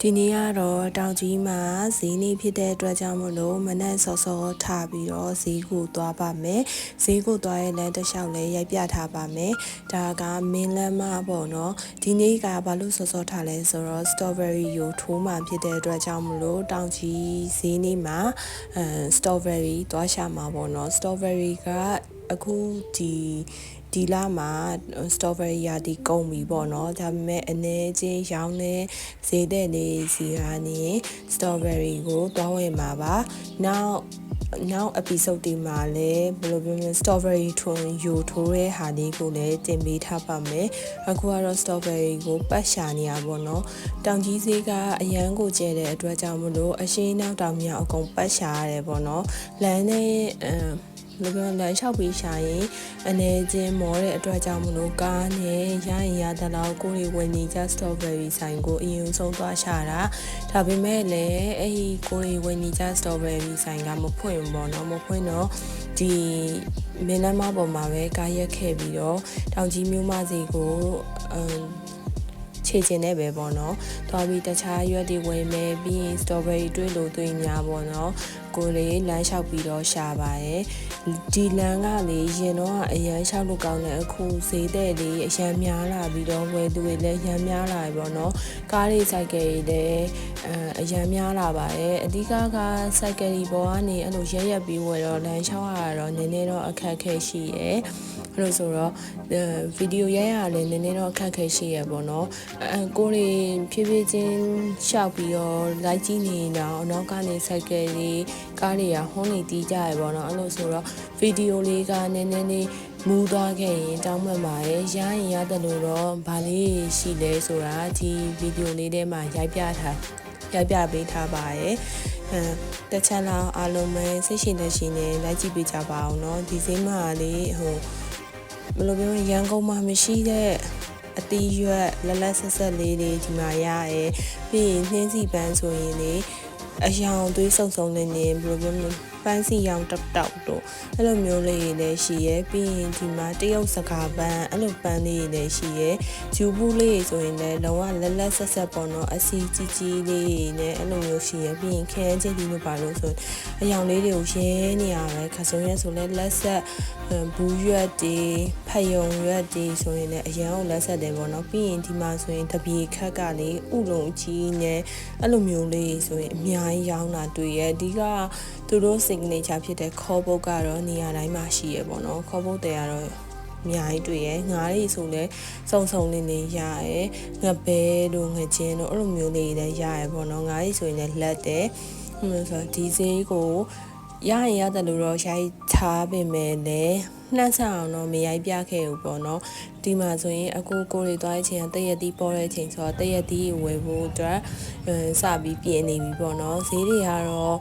ဒီနေ့ကတော့တောင်ကြီးမှာဈေးနေ့ဖြစ်တဲ့အတွက်ကြောင့်မလို့မနက်စောစောထားပြီးတော့ဈေးကိုသွားပါမယ်ဈေးကိုသွားရဲ့လမ်းတစ်လျှောက်လဲရိုက်ပြထားပါမယ်ဒါကမင်းလမ်းမပေါ့နော်ဒီနေ့ကဘာလို့စောစောထားလဲဆိုတော့ strawberry ကိုထိုးမှဖြစ်တဲ့အတွက်ကြောင့်မလို့တောင်ကြီးဈေးနေ့မှာstrawberry သွားရှာမှာပေါ့နော် strawberry ကအခုဒီလမှာ strawberry ရာသီကုန်ပြီပေါ့နော်ဒါပေမဲ့အနေချင်းရောင်းနေဈေးတဲ့လေးစီကနေ strawberry ကိုတွားဝင်မှာပါနောက် episode ဒီမှာလည်းဘယ်လိုပြောမလဲ strawberry ထွန်းယူထိုးတဲ့ဟာလေးကိုလည်းတင်ပေးထားပါမယ်အခုကတော့ strawberry ကိုပတ်ရှာနေရပါတော့တောင်ကြီးဈေးကအရန်ကိုကျဲတဲ့အတွက်ကြောင့်မလို့အရှိနောက်တောင်မြောက်အကုန်ပတ်ရှာရတယ်ပေါ့နော်လမ်းနဲ့လမ်းလျှောက်ပြီးရှာရင်အနေချင်းမောတဲ့အတွက်ကြောင့်မလို့ကားနဲ့ရရင်ရတဲ့လောက်ကိုယ်ဝင်နေကြ strawberry ဆိုင်ကိုအရင်ဆုံးသွားရှာတာဒါပေမဲ့လည်းအဲ့ဒီကိုယ်ဝင်နေကြ strawberry ဆိုင်ကမဖွင့်ဘူးပေါ့နော်မဖွင့်တော့ဒီမင်းလမ်းမပေါ်မှာပဲကားရက်ခဲ့ပြီးတော့တောင်ကြီးမြို့မစီကိုခြေကျင်နေပဲပေါ့နော်သွားပြီးတခြားရွက်တွေဝယ်မယ်ပြီးရင် strawberry တွေ့လို့တွေ့များပေါ့နော်ကိုလေးလမ်းလျှောက်ပြီးတော့ရှာပါတယ်ဒီလမ်းကလေရင်တော့အရန်လျှောက်လို့ကောင်းတယ်အခုဈေးတဲ့လေးအရန်များလာပြီးတော့ဝယ်သူတွေလည်းရန်များလာပြီပေါ့နော်ကားတွေစိုက်ကယ်တွေလည်းအရန်များလာပါတယ်အဓိကစိုက်ကယ်တွေပေါ်ကနေအဲ့လိုရက်ပြီးဝယ်တော့လမ်းလျှောက်ရတော့နည်းနည်းတော့အခက်အခဲရှိရယ်အဲ့လိုဆိုတော့ဗီဒီယိုရိုက်ရလည်းနည်းနည်းတော့အခက်အခဲရှိရပေါ့နော်ကိုရီဖြည်းဖြည်းချင်းရှောက်ပြီးတော့လိုက်ကြည့်နေတော့နောက်ကနေစိုက်ကယ်တွေကားတွေကဟွန်းနေတီးကြရပေါ့နော်အဲ့လိုဆိုတော့ဗီဒီယိုလေးကနည်းနည်းလေးမူးသွားခဲ့ရင်တောင်းမှန်ပါရဲ့ရရင်ရတယ်လို့တော့ဗာလေးရှိလဲဆိုတာဒီဗီဒီယိုလေးထဲမှာရိုက်ပြပေးထားပါရဲ့တချမ်းလောက်အားလုံးပဲစိတ်ရှင်တဲ့ရှင်နဲ့လိုက်ကြည့်ပေးကြပါအောင်เนาะဒီဈေးမှာလေးဘယ်လိုပြောရန်ကုန်မှာမရှိတဲ့အတီးရွက်လက်ဆက်လေးတွေဒီမှာရရဲပြီးရင်နှင်းစီပန်းဆိုရင်လေအယောင်သွေးစုံစုံနေနေဘယ်လိုပြောမလဲပန်းစီရောင်တောက်တို့အဲ့လိုမျိုးလေးတွေလည်းရှိရဲပြီးရင်ဒီမှာတရုတ်စကားပန်းအဲ့လိုပန်းလေးတွေလည်းရှိရဲဂျူဘူးလေးဆိုရင်လည်းလုံးဝလက်ဆက်ပေါ့နော်အစီကြီးလေးတွေနဲ့အဲ့လိုမျိုးရှိရဲပြီးရင်ခဲချင်းဒီလိုပါလို့ဆိုအယောင်လေးတွေကိုရင်းနေရပဲခစုံရဲဆိုလဲလက်ဆက်ဘူးရွက်တွေဖယုံရွက်တွေဆိုရင်လည်းအယောင်လက်ဆက်တယ်ပေါ့နော်ပြီးရင်ဒီမှာဆိုရင်တပြေခက်ကလေးဥလုံကြီးနဲ့အဲ့လိုမျိုးလေးဆိုရင်အများကြီးရောင်းတာတွေ့ရဲအဓိကသူတို့ signature ဖြစ်တဲ့ခေါ်ပုတ်ကတော့နေရာတိုင်းမှာရှိရပေါ့နော်ခေါ်ပုတ်တွေကတော့အများကြီးတွေ့ရဲငါးတွေဆိုလဲစုံနေရရဲငဘဲတို့ငကျင်းတို့အဲ့လိုမျိုးလေးလည်းရရဲပေါ့နော်ငါးတွေဆိုရင်လည်းလက်တယ်ဟိုလိုဆိုဒီဈေးကိုရရင်ရတယ်လို့တော့ရိုက်ထားပေမဲ့လည်းနှက်ဆအောင်တော့မရိုက်ပြခဲ့ဘူးပေါ့နော်ဒီမှာဆိုရင်အကိုတွေသွားတဲ့အချိန်ကတရက်တီးပေါ်တဲ့အချိန်ဆိုတော့တရက်တီးဝယ်ဖို့အတွက်စပြီးပြင်နေပြီပေါ့နော်ဈေးတွေကတော့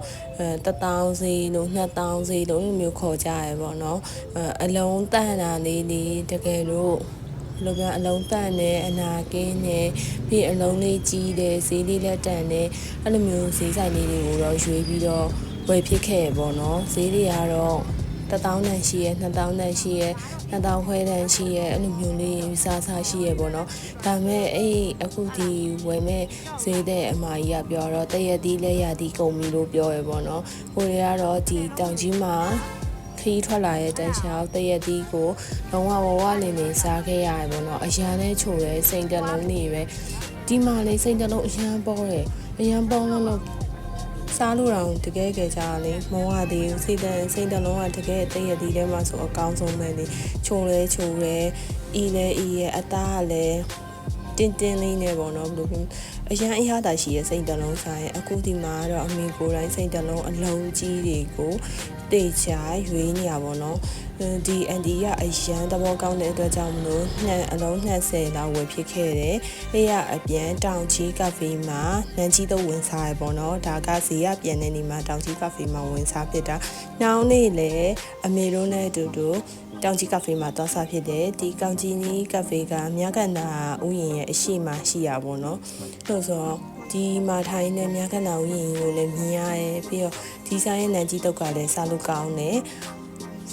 1000ဈေးလို့2000ဈေးလို့မျိုးခေါ်ကြရပေါ့နော်အလုံးတန်တာလေးတကယ်လို့လောကအလုံးတန်နဲ့အနာကင်းနဲ့ပြီးအလုံးလေးကြီးတယ်ဈေးလေးလက်တန်နဲ့အဲ့လိုမျိုးဈေးဆိုင်လေးတွေကိုတော့ရွေးပြီးတော့ဝယ်ဖြစ်ခဲ့ပေါ့နော်ဈေးတွေကတော့1000တန်ရှိရဲ2000တန်ရှိရဲ2000ခွဲတန်ရှိရဲအဲ့လိုမျိုးလေးစားရှိရဲပေါ့နော်ဒါပေမဲ့အခုဒီဝယ်မဲ့ဈေးတဲ့အမကြီးကပြောတော့တရက်တီးလက်ရတီးကုန်ပြီလို့ပြောရပေါ့နော်ကိုတွေကတော့ဒီတောင်ကြီးမှာခီးထွက်လာတဲ့တန်းချောက်တရက်တီးကိုလုံးဝဝလင်းစားခဲ့ရတယ်ပေါ့နော်အရန်နဲ့ချိုရဲစိန်တလုံးတွေပဲဒီမှာလေးစိန်တလုံးအရန်ပေါ်တယ်အရန်ပေါ်လို့စားလို့တော့တကယ်ကြကြလေမောရသေးစိတ်တလုံးကတကယ်တရက်ဒီထဲမှာဆိုအကောင်းဆုံးပဲလေချိုရဲအီရဲအသားကလည်းတင်းလေးနဲ့ပေါ့နော်ဘယ်လိုအရန်အရသာရှိရဲ့စိတ်တလုံးဆိုင်အခုဒီမှာတော့အမေကိုယ်တိုင်းစိတ်တလုံးအလုံးကြီးတွေကိုတေချာရွေးနေရပါတော့ဒီအန်ဒီကအရန်သဘောကောင်းတဲ့အတွက်ကြောင့်မလို့အလုံး20လောက်ဝယ်ဖြစ်ခဲ့တယ်။အဲ့ရအပြန်တောင်ကြီးကဖေးမှာနန်းကြီးတော့ဝင်စားရပေါ့နော်။ဒါကဈေးရပြန်တဲ့နေမှာတောင်ကြီးကဖေးမှာဝင်စားဖြစ်တာ။နောက်နေ့လေအမေတို့နဲ့အတူတူတောင်ကြီးကဖေးမှာသွားစားဖြစ်တယ်။ဒီကောင်ကြီးနီးကဖေးကမြကန်တာဥယျာဉ်ရဲ့အရှိမရှိရပေါ့နော်။လို့ဆိုတော့ဒီမှာထိုင်းနဲ့မြကန်တာဥယျာဉ်ကိုလည်းမြင်ရတယ်ပြီးတော့ဒီဆိုင်ရဲ့နန်းကြီးတုတ်ကလည်းစားလို့ကောင်းတယ်။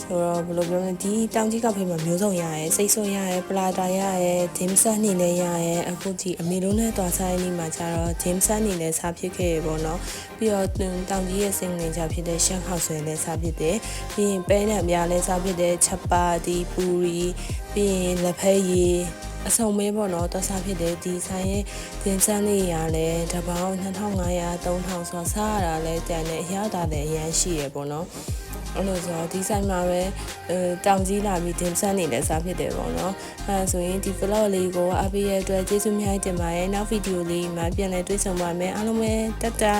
ဆိုတော့ဘယ်လိုပြောမလဲဒီတောင်ကြီးကဖေးမှာမျိုးစုံရရဲစိတ်ဆိုးရရဲပလာတာရရဲဂျင်းဆန်နေလည်းရရဲအခုဒီအမေလုံးနဲ့တွားဆိုင်နေမှာကျတော့ဂျင်းဆန်နေလည်းစားဖြစ်ခဲ့ရပေါ့နော်ပြီးတော့တောင်ကြီးရဲ့စင်ငင်ကြဖြစ်တဲ့ရှမ်းခောက်ဆွဲလည်းစားဖြစ်တယ်ပြီးရင်ပဲနဲ့အများလည်းစားဖြစ်တဲ့ချက်ပါတီပူရီပြီးရင်လက်ဖက်ရည်အစုံမဲပေါ့နော်တော့စားဖြစ်တယ်ဒီဆိုင်ရဲ့ဂျင်းဆန်လေးရလည်းတပေါင်း2500 3000ဆိုစားရတာလည်းတန်တယ်အရသာလည်းအရန်ရှိရပေါ့နော်အဲ့လိုဆိုတော့ဒီဆိုင်မှာပဲတောင်ကြီးလာပြီးဒင်ဆန်နေလဲစားဖြစ်တယ်ပေါ့နော်အဲဒါဆိုရင်ဒီ vlog လေးကိုအားပေးရတဲ့အတွက်ကျေးဇူးများတင်ပါတယ်နောက်ဗီဒီယိုလေးမှာပြန်လည်တွေ့ဆုံပါမယ်အားလုံးပဲတတ်တာ